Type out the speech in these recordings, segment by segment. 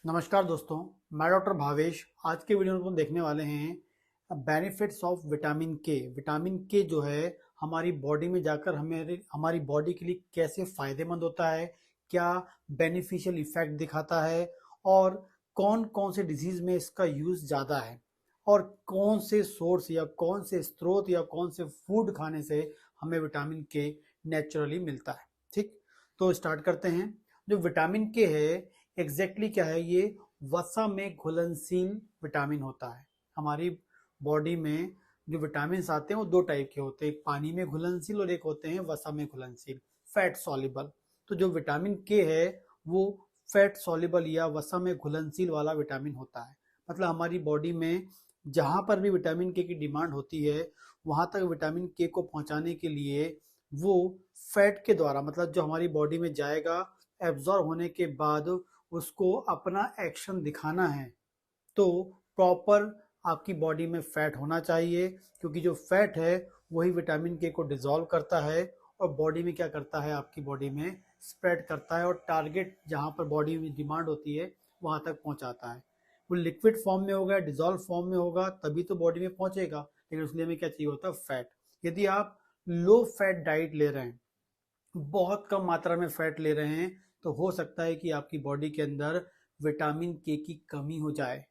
नमस्कार दोस्तों, मैं डॉक्टर भावेश। आज के वीडियो में हम देखने वाले हैं बेनिफिट्स ऑफ विटामिन के। विटामिन के जो है हमारी बॉडी में जाकर हमारी बॉडी के लिए कैसे फायदेमंद होता है, क्या बेनिफिशियल इफेक्ट दिखाता है और कौन कौन से डिजीज में इसका यूज ज़्यादा है और कौन से सोर्स या कौन से स्रोत या कौन से फूड खाने से हमें विटामिन के नेचुरली मिलता है। ठीक, तो स्टार्ट करते हैं। जो विटामिन के है एग्जैक्टली क्या है, ये वसा में घुलनशील विटामिन होता है। हमारी बॉडी में जो विटामिन आते हैं वो दो टाइप के होते हैं, एक पानी में घुलनशील और एक होते हैं वसा में घुलनशील, फैट सॉल्युबल। तो जो विटामिन के है वो फैट सॉल्युबल या वसा में घुलनशील वाला विटामिन होता है। मतलब हमारी बॉडी में जहां पर भी विटामिन के की डिमांड होती है वहां तक विटामिन के को पहुंचाने के लिए वो फैट के द्वारा, मतलब जो हमारी बॉडी में जाएगा, एब्जॉर्ब होने के बाद उसको अपना एक्शन दिखाना है, तो प्रॉपर आपकी बॉडी में फैट होना चाहिए, क्योंकि जो फैट है वही विटामिन के को डिसॉल्व करता है और बॉडी में क्या करता है, आपकी बॉडी में स्प्रेड करता है और टारगेट जहां पर बॉडी में डिमांड होती है वहां तक पहुंचाता है। वो लिक्विड फॉर्म में होगा, डिसॉल्व फॉर्म में होगा, तभी तो बॉडी में पहुंचेगा। लेकिन उसके लिए हमें क्या चाहिए होता है, फैट। यदि आप लो फैट डाइट ले रहे हैं, बहुत कम मात्रा में फैट ले रहे हैं, तो हो सकता है कि आपकी बॉडी के अंदर विटामिन के की कमी हो जाए,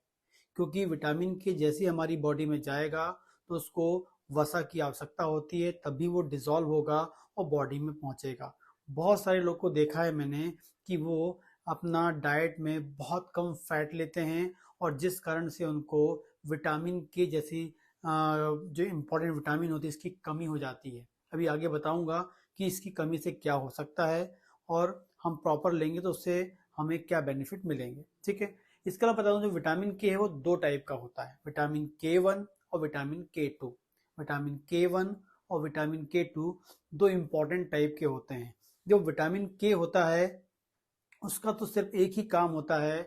क्योंकि विटामिन के जैसे हमारी बॉडी में जाएगा तो उसको वसा की आवश्यकता होती है, तभी वो डिसॉल्व होगा और बॉडी में पहुंचेगा। बहुत सारे लोग को देखा है मैंने कि वो अपना डाइट में बहुत कम फैट लेते हैं और जिस कारण से उनको विटामिन के जैसी जो इम्पोर्टेंट विटामिन होती है इसकी कमी हो जाती है। अभी आगे बताऊंगा कि इसकी कमी से क्या हो सकता है और हम प्रॉपर लेंगे तो उससे हमें क्या बेनिफिट मिलेंगे। ठीक है, इसके अलावा बता दूं, जो विटामिन के है वो दो टाइप का होता है, विटामिन के वन और विटामिन के टू। विटामिन के वन और विटामिन के टू दो इंपॉर्टेंट टाइप के होते हैं। जो विटामिन के होता है उसका तो सिर्फ एक ही काम होता है,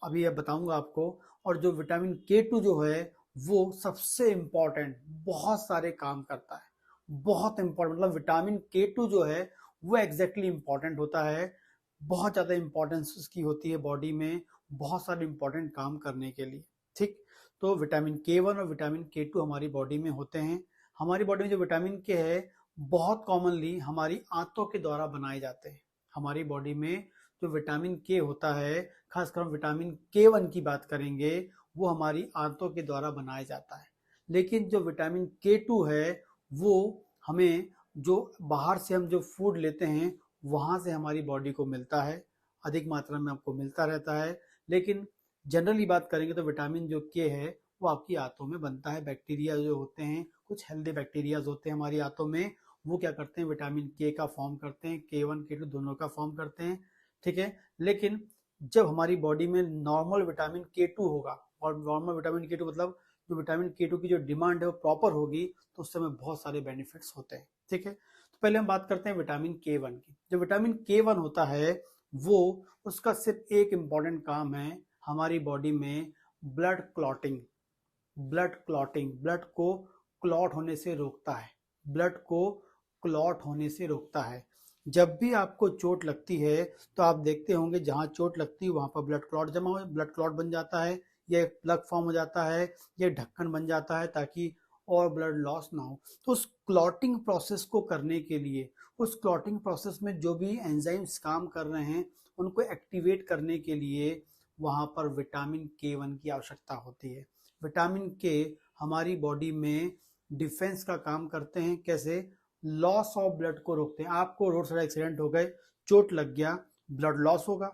अभी अब बताऊंगा आपको। और जो विटामिन के टू जो है वो सबसे इम्पोर्टेंट, बहुत सारे काम करता है, बहुत इंपॉर्टेंट। मतलब विटामिन के टू जो है वो एग्जैक्टली इंपॉर्टेंट होता है, बहुत ज़्यादा इंपॉर्टेंस उसकी होती है बॉडी में, बहुत सारे इंपॉर्टेंट काम करने के लिए। ठीक, तो विटामिन के वन और विटामिन के टू हमारी बॉडी में होते हैं। हमारी बॉडी में जो विटामिन के है बहुत कॉमनली हमारी आंतों के द्वारा बनाए जाते हैं। हमारी बॉडी में जो विटामिन के होता है, खासकर हम विटामिन के वन की बात करेंगे, वो हमारी आंतों के द्वारा बनाया जाता है। लेकिन जो विटामिन के टू है वो हमें जो बाहर से हम जो फूड लेते हैं वहां से हमारी बॉडी को मिलता है, अधिक मात्रा में आपको मिलता रहता है। लेकिन जनरली बात करेंगे तो विटामिन जो के है वो आपकी आंतों में बनता है। बैक्टीरिया जो होते हैं, कुछ हेल्दी बैक्टीरियाज होते हैं हमारी आंतों में, वो क्या करते हैं, विटामिन के का फॉर्म करते हैं, के वन के टू दोनों का फॉर्म करते हैं। ठीक है, लेकिन जब हमारी बॉडी में नॉर्मल विटामिन के टू होगा, और नॉर्मल विटामिन के टू मतलब जो विटामिन के टू की जो डिमांड है वो प्रॉपर होगी, तो उससे हमें बहुत सारे बेनिफिट्स होते हैं। ठीक है, तो पहले हम बात करते हैं विटामिन के वन की। जो विटामिन के वन होता है वो, उसका सिर्फ एक इम्पॉर्टेंट काम है, हमारी बॉडी में ब्लड क्लॉटिंग। ब्लड को क्लॉट होने से रोकता है, ब्लड को क्लॉट होने से रोकता है। जब भी आपको चोट लगती है तो आप देखते होंगे जहां चोट लगती है वहां पर ब्लड क्लॉट जमा हो, ब्लड क्लॉट बन जाता है, या एक प्लग फॉर्म हो जाता है, या ढक्कन बन जाता है ताकि और ब्लड लॉस ना हो। तो उस क्लॉटिंग प्रोसेस को करने के लिए, उस क्लॉटिंग प्रोसेस में जो भी एंजाइम्स काम कर रहे हैं उनको एक्टिवेट करने के लिए वहां पर विटामिन के वन की आवश्यकता होती है। विटामिन के हमारी बॉडी में डिफेंस का काम करते हैं। कैसे? लॉस ऑफ ब्लड को रोकते हैं। आपको रोड साइड एक्सीडेंट हो गए, चोट लग गया, ब्लड लॉस होगा।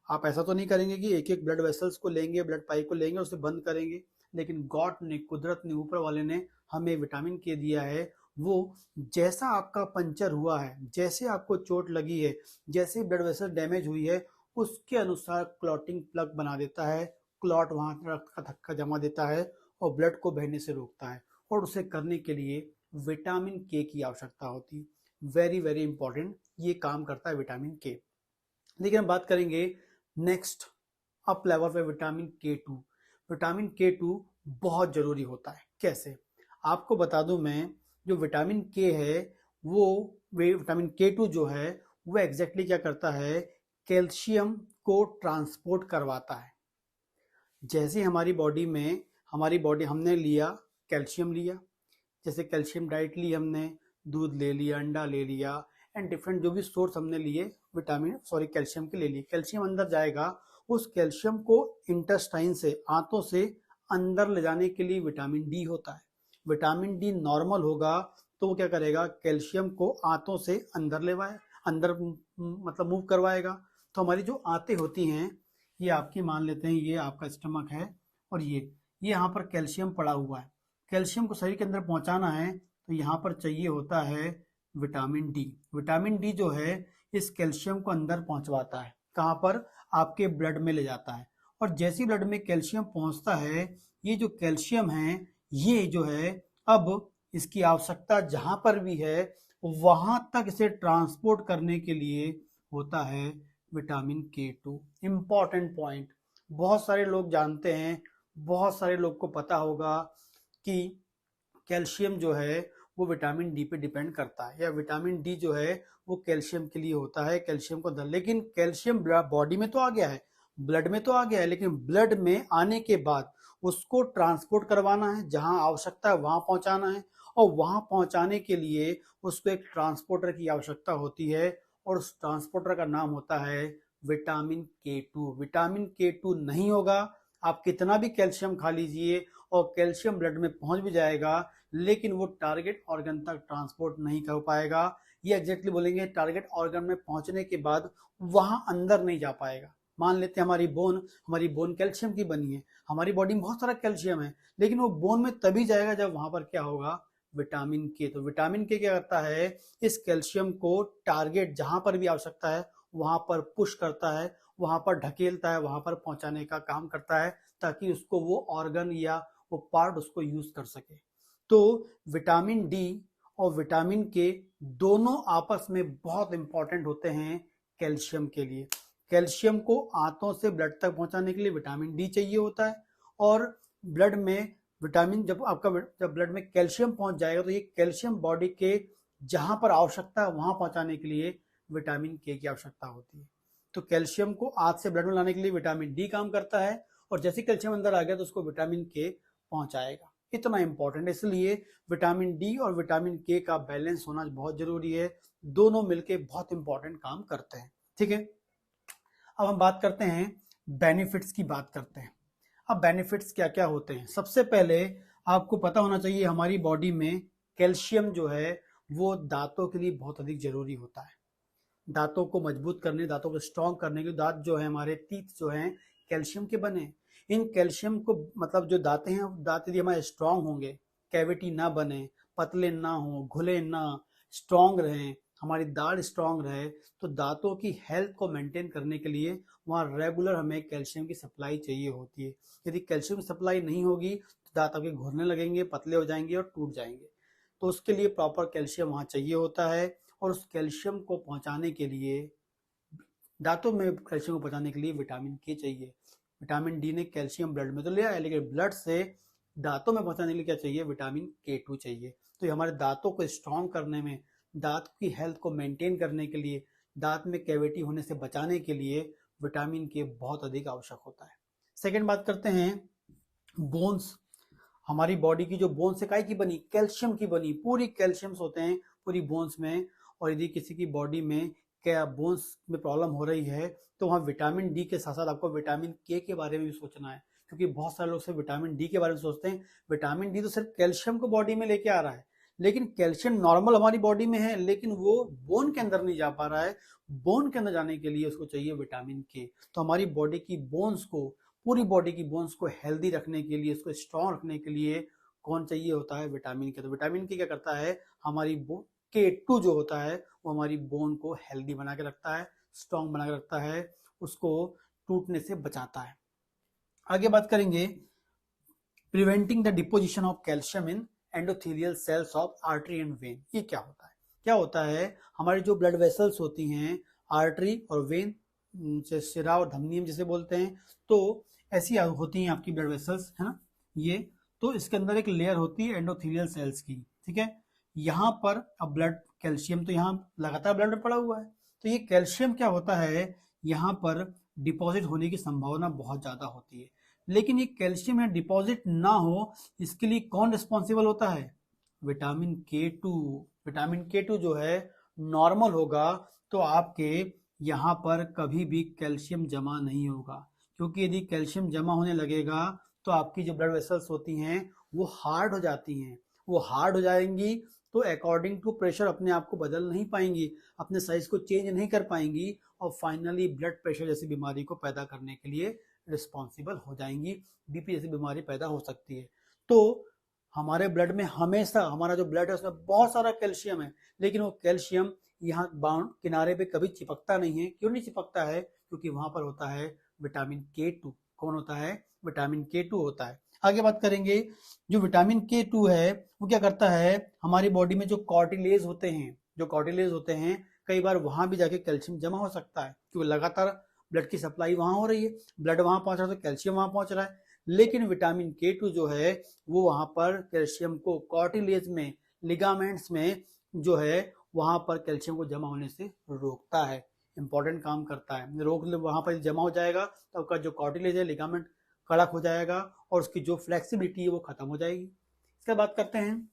आप ऐसा तो नहीं करेंगे कि एक एक ब्लड वेसल्स को लेंगे, ब्लड पाइप को लेंगे, उसे बंद करेंगे। लेकिन गॉड ने, कुदरत ने, ऊपर वाले ने हमें विटामिन के दिया है। वो जैसा आपका पंचर हुआ है, जैसे आपको चोट लगी है, जैसे ब्लड वेसल डैमेज हुई है, उसके अनुसार क्लॉटिंग प्लग बना देता है। क्लॉट वहां रक्त का थक्का जमा देता है और ब्लड को बहने से रोकता है। और उसे करने के लिए विटामिन के की आवश्यकता होती है। वेरी वेरी इंपॉर्टेंट ये काम करता है विटामिन के। लेकिन हम बात करेंगे नेक्स्ट अप लेवल पे विटामिन के टू। विटामिन के टू बहुत जरूरी होता है। कैसे? आपको बता दूं मैं, जो विटामिन के है वो विटामिन के टू जो है वो एग्जैक्टली क्या करता है, कैल्शियम को ट्रांसपोर्ट करवाता है। जैसे हमारी बॉडी हमने लिया, कैल्शियम लिया, जैसे कैल्शियम डाइट ली हमने, दूध ले लिया, अंडा ले लिया, एंड डिफरेंट जो भी सोर्स हमने लिए कैल्शियम के ले लिए। कैल्शियम अंदर जाएगा, उस कैल्शियम को इंटेस्टाइन से, आंतों से अंदर ले जाने के लिए विटामिन डी होता है। विटामिन डी नॉर्मल होगा तो वो क्या करेगा, कैल्शियम को आंतों से अंदर मतलब मूव करवाएगा। तो हमारी जो आंतें होती हैं, ये आपकी मान लेते हैं, ये आपका स्टमक है और ये यहाँ पर कैल्शियम पड़ा हुआ है। कैल्शियम को शरीर के अंदर पहुंचाना है तो यहाँ पर चाहिए होता है विटामिन डी। विटामिन डी जो है इस कैल्शियम को अंदर पहुंचवाता है। कहाँ पर? आपके ब्लड में ले जाता है। और जैसे ब्लड में कैल्शियम पहुंचता है, ये जो कैल्शियम है, ये जो है अब इसकी आवश्यकता जहां पर भी है वहां तक इसे ट्रांसपोर्ट करने के लिए होता है विटामिन K2। इंपॉर्टेंट पॉइंट, बहुत सारे लोग जानते हैं, बहुत सारे लोग को पता होगा कि कैल्शियम जो है वो विटामिन डी पे डिपेंड करता है, या विटामिन डी जो है वो कैल्शियम के लिए होता है, कैल्शियम को लेकिन कैल्शियम बॉडी में तो आ गया है, ब्लड में तो आ गया है, लेकिन ब्लड में आने के बाद उसको ट्रांसपोर्ट करवाना है, जहां आवश्यकता है वहां पहुंचाना है, और वहां पहुंचाने के लिए उसको एक ट्रांसपोर्टर की आवश्यकता होती है, और उस ट्रांसपोर्टर का नाम होता है विटामिन K2। विटामिन K2 नहीं होगा, आप कितना भी कैल्शियम खा लीजिए और कैल्शियम ब्लड में पहुंच भी जाएगा, लेकिन वो टारगेट ऑर्गन तक ट्रांसपोर्ट नहीं कर पाएगा। ये एग्जैक्टली बोलेंगे, टारगेट ऑर्गन में पहुंचने के बाद वहां अंदर नहीं जा पाएगा। मान लेते हैं हमारी बोन कैल्शियम की बनी है, हमारी बॉडी में बहुत सारा कैल्शियम है, लेकिन वो बोन में तभी जाएगा जब वहां पर क्या होगा, विटामिन के। तो विटामिन के क्या करता है, इस कैल्शियम को टारगेट जहां पर भी आवश्यकता है वहां पर पुश करता है, वहां पर ढकेलता है, वहां पर पहुंचाने का काम करता है, ताकि उसको वो ऑर्गन या वो पार्ट उसको यूज कर सके। तो विटामिन डी और विटामिन के दोनों आपस में बहुत इंपॉर्टेंट होते हैं कैल्शियम के लिए। कैल्शियम को आंतों से ब्लड तक पहुंचाने के लिए विटामिन डी चाहिए होता है, और ब्लड में विटामिन जब ब्लड में कैल्शियम पहुंच जाएगा तो ये कैल्शियम बॉडी के जहां पर आवश्यकता है वहां पहुंचाने के लिए विटामिन के की आवश्यकता होती है। तो कैल्शियम को आंत से ब्लड में लाने के लिए विटामिन डी काम करता है, और जैसे कैल्शियम अंदर आ गया तो उसको विटामिन के पहुंचाएगा। इतना इंपॉर्टेंट है, इसलिए विटामिन डी और विटामिन के का बैलेंस होना बहुत जरूरी है। दोनों मिलके बहुत इंपॉर्टेंट काम करते हैं। ठीक है, अब हम बात करते हैं बेनिफिट्स की बात करते हैं। अब बेनिफिट्स क्या क्या होते हैं? सबसे पहले आपको पता होना चाहिए हमारी बॉडी में कैल्शियम जो है वो दांतों के लिए बहुत अधिक जरूरी होता है। दांतों को मजबूत करने, दांतों को स्ट्रॉन्ग करने के लिए, दांत जो है हमारे टीथ जो हैं कैल्शियम के बने। इन कैल्शियम को मतलब जो दांतें हैं, दांत यदि हमारे स्ट्रांग होंगे, कैविटी ना बने, पतले ना हो, घुले ना, स्ट्रांग रहें, हमारी दाढ़ स्ट्रांग रहे, तो दांतों की हेल्थ को मेंटेन करने के लिए वहाँ रेगुलर हमें कैल्शियम की सप्लाई चाहिए होती है। यदि कैल्शियम की सप्लाई नहीं होगी तो दांत आपके घुलने लगेंगे, पतले हो जाएंगे और टूट जाएंगे। तो उसके लिए प्रॉपर कैल्शियम वहाँ चाहिए होता है, और उस कैल्शियम को पहुँचाने के लिए, दांतों में कैल्शियम को पहुँचाने के लिए विटामिन के चाहिए। विटामिन डी ने कैल्शियम ब्लड में तो लिया है, लेकिन ब्लड से दांतों में पहुंचाने के लिए क्या चाहिए, विटामिन K2 चाहिए। तो ये हमारे दांतों को स्ट्रॉन्ग करने में, दांत की हेल्थ को मेंटेन करने के लिए, दांत में कैविटी होने से बचाने के लिए विटामिन के बहुत अधिक आवश्यक होता है। सेकेंड बात करते हैं बोन्स। हमारी बॉडी की जो बोन्स है, काय की बनी, कैल्शियम की बनी, पूरी कैल्शियम्स होते हैं पूरी बोन्स में। और यदि किसी की बॉडी में क्या बोन्स में प्रॉब्लम हो रही है तो वहाँ विटामिन डी के साथ साथ आपको विटामिन के बारे में भी सोचना है, क्योंकि बहुत सारे लोग सिर्फ विटामिन डी के बारे में सोचते हैं। विटामिन डी तो सिर्फ कैल्शियम को बॉडी में लेके आ रहा है, लेकिन कैल्शियम नॉर्मल हमारी बॉडी में है, लेकिन वो बोन के अंदर नहीं जा पा रहा है। बोन के अंदर जाने के लिए उसको चाहिए विटामिन के। तो हमारी बॉडी की बोन्स को, पूरी बॉडी की बोन्स को हेल्दी रखने के लिए, उसको स्ट्रॉन्ग रखने के लिए कौन चाहिए होता है, विटामिन के। तो विटामिन के क्या करता है, हमारी K2 जो होता है वो हमारी बोन को हेल्दी बना के रखता है, स्ट्रॉन्ग बना के रखता है, उसको टूटने से बचाता है। आगे बात करेंगे preventing the deposition of calcium in endothelial cells of artery and when. ये क्या होता है? क्या होता है, हमारी जो ब्लड वेसल्स होती हैं, आर्टरी और वेन, शिरा और धमनी जिसे बोलते हैं, तो ऐसी होती हैं आपकी ब्लड वेसल्स, है ना ये। तो इसके अंदर एक लेयर होती है एंडोथेलियल सेल्स की, ठीक है। यहाँ पर अब ब्लड, कैल्शियम तो यहाँ लगातार ब्लड में पड़ा हुआ है, तो ये कैल्शियम क्या होता है, यहाँ पर डिपॉजिट होने की संभावना बहुत ज़्यादा होती है। लेकिन ये कैल्शियम यहाँ डिपॉजिट ना हो, इसके लिए कौन रिस्पॉन्सिबल होता है? विटामिन के टू। विटामिन के टू जो है नॉर्मल होगा तो आपके यहाँ पर कभी भी कैल्शियम जमा नहीं होगा, क्योंकि यदि कैल्शियम जमा होने लगेगा तो आपकी जो ब्लड वेसल्स होती हैं वो हार्ड हो जाती हैं। वो हार्ड हो जाएंगी तो अकॉर्डिंग टू प्रेशर अपने आप को बदल नहीं पाएंगी, अपने साइज को चेंज नहीं कर पाएंगी और फाइनली ब्लड प्रेशर जैसी बीमारी को पैदा करने के लिए रिस्पॉन्सिबल हो जाएंगी। बीपी जैसी बीमारी पैदा हो सकती है। तो हमारे ब्लड में हमेशा, हमारा जो ब्लड है उसमें बहुत सारा कैल्शियम है, लेकिन वो कैल्शियम यहाँ बाउंड किनारे पे कभी चिपकता नहीं है। क्यों नहीं चिपकता है? क्योंकि वहां पर होता है विटामिन के टू। कौन होता है? विटामिन के टू होता है। आगे बात करेंगे, जो विटामिन के टू है वो क्या करता है, हमारी बॉडी में जो कार्टिलेज होते हैं, जो कार्टिलेज होते हैं, कई बार वहां भी जाके कैल्शियम जमा हो सकता है, क्योंकि लगातार ब्लड की सप्लाई वहां हो रही है, ब्लड वहां पहुंच रहा है तो कैल्शियम वहां पहुंच रहा है। लेकिन विटामिन के टू जो है वो वहां पर कैल्शियम को कार्टिलेज में, लिगामेंट्स में जो है वहां पर कैल्शियम को जमा होने से रोकता है, इंपॉर्टेंट काम करता है। रोक वहां पर जमा हो जाएगा तो आपका जो कार्टिलेज है, लिगामेंट कड़क हो जाएगा और उसकी जो फ्लेक्सिबिलिटी है वो खत्म हो जाएगी। इसके बाद करते हैं,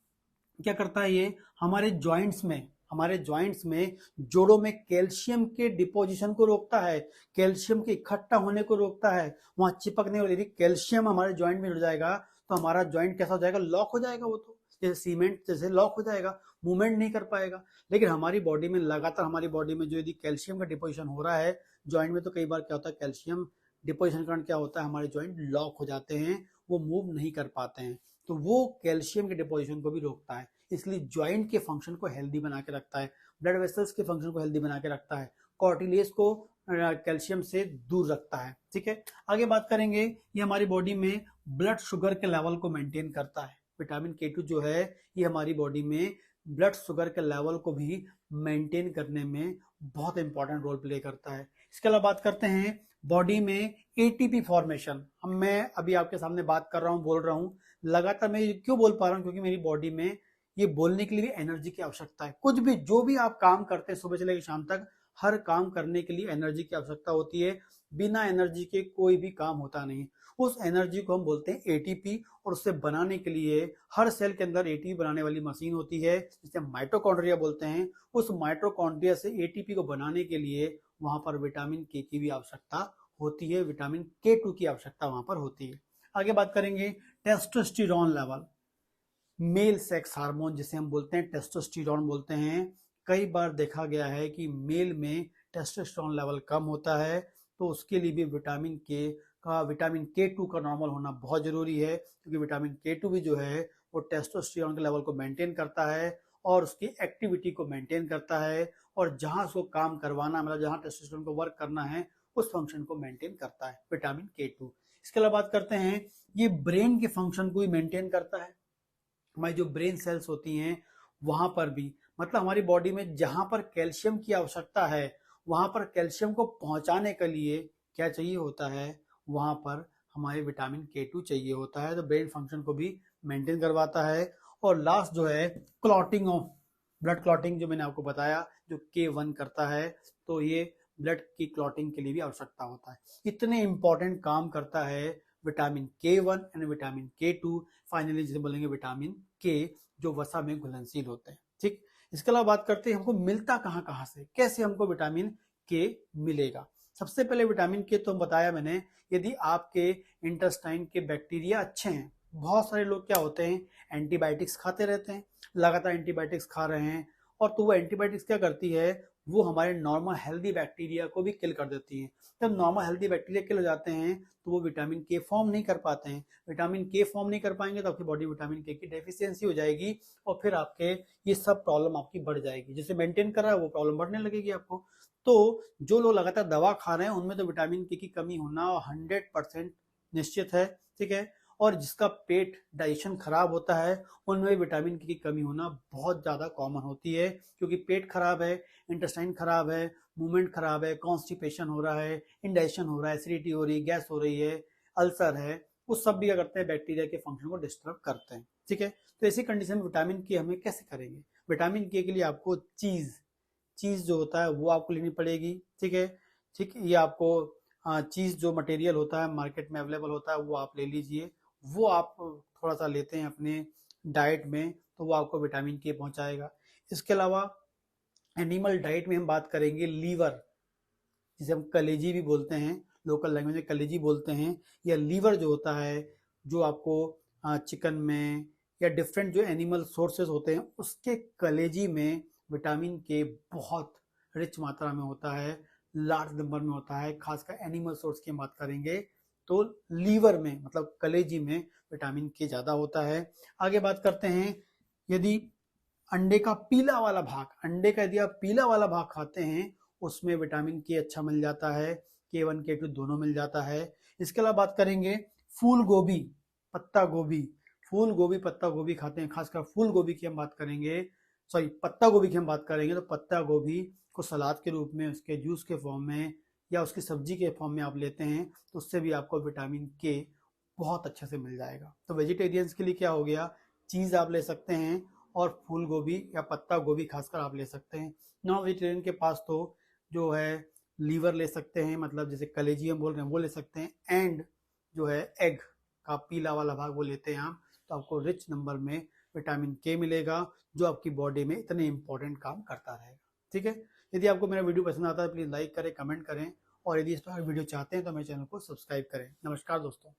क्या करता है ये, हमारे जॉइंट्स में, हमारे जॉइंट्स में, जोड़ों में कैल्शियम के डिपोजिशन को रोकता है, कैल्शियम के इकट्ठा होने को रोकता है, वहां चिपकने वाली। यदि कैल्शियम हमारे जॉइंट में जुड़ जाएगा तो हमारा जॉइंट कैसा हो जाएगा? लॉक हो जाएगा। वो तो जैसे सीमेंट जैसे लॉक हो जाएगा, मूवमेंट नहीं कर पाएगा। लेकिन हमारी बॉडी में लगातार, हमारी बॉडी में जो यदि कैल्शियम का डिपोजिशन हो रहा है जॉइंट में, तो कई बार क्या होता है, कैल्शियम डिपोजिशन के कारण क्या होता है, हमारे जॉइंट लॉक हो जाते हैं, वो मूव नहीं कर पाते हैं। तो वो कैल्शियम के डिपोजिशन को भी रोकता है, इसलिए जॉइंट के फंक्शन को हेल्दी बना के रखता है, ब्लड वेसल्स के फंक्शन को हेल्दी बना के रखता है, कार्टिलेज को कैल्शियम से दूर रखता है। ठीक है, आगे बात करेंगे, ये हमारी बॉडी में ब्लड शुगर के लेवल को मेंटेन करता है। विटामिन के टू जो है ये हमारी बॉडी में ब्लड शुगर के लेवल को भी मेंटेन करने में बहुत इंपॉर्टेंट रोल प्ले करता है। इसके अलावा बात करते हैं बॉडी में एटीपी फॉर्मेशन। अब मैं अभी आपके सामने बात कर रहा हूँ, बोल रहा हूँ, लगातार मैं क्यों बोल पा रहा हूँ? क्योंकि मेरी बॉडी में ये बोलने के लिए एनर्जी की आवश्यकता है। कुछ भी, जो भी आप काम करते हैं सुबह से लेकर शाम तक, हर काम करने के लिए एनर्जी की आवश्यकता होती है। बिना एनर्जी के कोई भी काम होता नहीं। उस एनर्जी को हम बोलते हैं एटीपी, और उससे बनाने के लिए हर सेल के अंदर एटीपी बनाने वाली मशीन होती है, जिसे माइटोकॉन्ड्रिया बोलते हैं। उस माइटोकॉन्ड्रिया से एटीपी को बनाने के लिए वहां पर विटामिन के की भी आवश्यकता होती है, विटामिन के टू की आवश्यकता वहां पर होती है। आगे बात करेंगे testosterone level, male sex hormone जिसे हम बोलते हैं, टेस्टोस्टेरोन बोलते हैं। कई बार देखा गया है कि मेल में टेस्टोस्टेरोन लेवल कम होता है, तो उसके लिए भी विटामिन के टू का नॉर्मल होना बहुत जरूरी है, क्योंकि विटामिन के टू भी जो है वो टेस्टोस्टेरोन के लेवल को मेंटेन करता है और उसकी एक्टिविटी को मेंटेन करता है, और जहां उसको काम करवाना, मतलब जहां टेस्टोस्टेरोन को वर्क करना है, उस फंक्शन को मेंटेन करता है विटामिन के टू। इसके अलावा बात करते हैं, ये ब्रेन के फंक्शन को भी मेंटेन करता है। हमारी जो ब्रेन सेल्स होती हैं वहां पर भी, मतलब हमारी बॉडी में जहां पर कैल्शियम की आवश्यकता है वहां पर कैल्शियम को पहुंचाने के लिए क्या चाहिए होता है, वहां पर हमारे विटामिन के टू चाहिए होता है, तो ब्रेन फंक्शन को भी मेंटेन करवाता है। और लास्ट जो है क्लॉटिंग ऑफ ब्लड, क्लॉटिंग जो मैंने आपको बताया, जो के वन करता है, तो ये ब्लड की क्लॉटिंग के लिए भी आवश्यकता होता है। इतने इंपॉर्टेंट काम करता है विटामिन के वन एंड विटामिन के टू, फाइनली जिसे बोलेंगे विटामिन के, जो वसा में घुलनशील होते हैं। ठीक, इसके अलावा बात करते हैं हमको मिलता कहाँ कहाँ से, कैसे हमको विटामिन के मिलेगा। सबसे पहले विटामिन के तो बताया मैंने, यदि आपके इंटेस्टाइन के बैक्टीरिया अच्छे हैं। बहुत सारे लोग क्या होते हैं, एंटीबायोटिक्स खाते रहते हैं, लगातार एंटीबायोटिक्स खा रहे हैं, और तो वो एंटीबायोटिक्स क्या करती है, वो हमारे नॉर्मल हेल्दी बैक्टीरिया को भी किल कर देती है। जब नॉर्मल हेल्दी बैक्टीरिया किल हो जाते हैं तो वो विटामिन के फॉर्म नहीं कर पाते हैं। विटामिन के फॉर्म नहीं कर पाएंगे तो आपकी बॉडी विटामिन के की डेफिशिएंसी हो जाएगी, और फिर आपके ये सब प्रॉब्लम आपकी बढ़ जाएगी। जिसे मेंटेन कर रहा है वो प्रॉब्लम बढ़ने लगेगी आपको। तो जो लोग लगातार दवा खा रहे हैं उनमें तो विटामिन के की कमी होना 100% निश्चित है। ठीक है, और जिसका पेट डाइजेशन खराब होता है उनमें विटामिन की कमी होना बहुत ज़्यादा कॉमन होती है, क्योंकि पेट खराब है, इंटेस्टाइन खराब है, मूवमेंट खराब है, कॉन्स्टिपेशन हो रहा है, इंडाइजेशन हो रहा है, एसिडिटी हो रही है, गैस हो रही है, अल्सर है, वो सब भी क्या करते हैं, बैक्टीरिया के फंक्शन को डिस्टर्ब करते हैं। ठीक है, तो ऐसी कंडीशन में विटामिन के हमें कैसे करेंगे? विटामिन के लिए आपको चीज़ जो होता है वो आपको लेनी पड़ेगी। ठीक है, ठीक, ये आपको चीज़ जो मटेरियल होता है मार्केट में अवेलेबल होता है वो आप ले लीजिए। वो आप थोड़ा सा लेते हैं अपने डाइट में तो वो आपको विटामिन के पहुंचाएगा। इसके अलावा एनिमल डाइट में हम बात करेंगे लीवर, जिसे हम कलेजी भी बोलते हैं, लोकल लैंग्वेज में कलेजी बोलते हैं। या लीवर जो होता है, जो आपको चिकन में या डिफरेंट जो एनिमल सोर्सेज होते हैं उसके कलेजी में विटामिन के बहुत रिच मात्रा में होता है, लार्ज नंबर में होता है। खासकर एनिमल सोर्स की हम बात करेंगे तो लीवर में मतलब कलेजी में विटामिन के ज़्यादा होता है। आगे बात करते हैं, यदि अंडे का पीला वाला भाग, अंडे का यदि आप पीला वाला भाग खाते हैं उसमें विटामिन के अच्छा मिल जाता है, K1 K2 दोनों मिल जाता है। इसके अलावा बात करेंगे फूल गोभी, पत्ता गोभी, फूल गोभी पत्ता गोभी खाते हैं, खासकर फूल गोभी की हम बात करेंगे, सॉरी पत्ता गोभी की हम बात करेंगे तो पत्ता गोभी को सलाद के रूप में, उसके जूस के फॉर्म में या उसकी सब्जी के फॉर्म में आप लेते हैं तो उससे भी आपको विटामिन के बहुत अच्छे से मिल जाएगा। तो वेजिटेरियंस के लिए क्या हो गया, चीज़ आप ले सकते हैं और फूल गोभी या पत्ता गोभी खासकर आप ले सकते हैं। नॉन वेजिटेरियन के पास तो जो है लीवर ले सकते हैं, मतलब जैसे कलेजी हम बोल रहे हैं वो ले सकते हैं, एंड जो है एग का पीला वाला भाग वो लेते हैं आप, तो आपको रिच नंबर में विटामिन के मिलेगा जो आपकी बॉडी में इतने इंपॉर्टेंट काम करता रहेगा। ठीक है, यदि आपको मेरा वीडियो पसंद आता है प्लीज़ लाइक करें, कमेंट करें, और यदि इस तरह वीडियो चाहते हैं तो मेरे चैनल को सब्सक्राइब करें। नमस्कार दोस्तों।